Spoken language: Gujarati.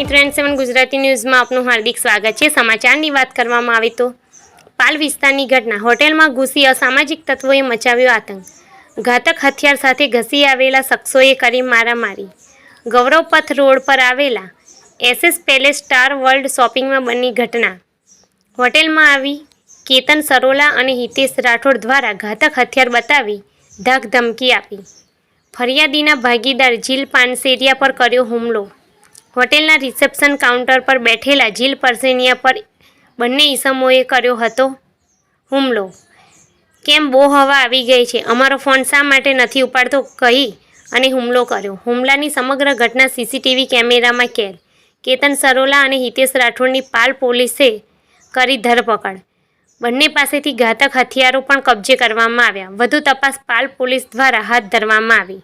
મિત્રો N7 ગુજરાતી ન્યૂઝમાં આપનું હાર્દિક સ્વાગત છે। સમાચારની વાત કરવામાં આવે તો પાલ વિસ્તારની ઘટના, હોટેલમાં ઘૂસી અસામાજિક તત્વોએ મચાવ્યો આતંક, ઘાતક હથિયાર સાથે ઘસી આવેલા શખ્સોએ કરી મારામારી। ગૌરવપથ રોડ પર આવેલા SS પેલેસ સ્ટાર વર્લ્ડ શોપિંગમાં બની ઘટના, હોટેલમાં આવી કેતન સરોલા અને હિતેશ રાઠોડ દ્વારા ઘાતક હથિયાર બતાવી ધાક ધમકી આપી, ફરિયાદીના ભાગીદાર જીલ પાનસેરિયા પર કર્યો હુમલો। હોટેલના રિસેપ્શન કાઉન્ટર પર બેઠેલા જીલ પરસેનિયા પર બંને ઈસમોએ કર્યો હતો હુમલો। કેમ બહુ હવા આવી ગઈ છે, અમારો ફોન શા માટે નથી ઉપાડતો કહી અને હુમલો કર્યો। હુમલાની સમગ્ર ઘટના CCTV કેમેરામાં કેદ। કેતન સરોલા અને હિતેશ રાઠોડની પાલ પોલીસે કરી ધરપકડ। બંને પાસેથી ઘાતક હથિયારો પણ કબજે કરવામાં આવ્યા। વધુ તપાસ પાલ પોલીસ દ્વારા હાથ ધરવામાં આવી।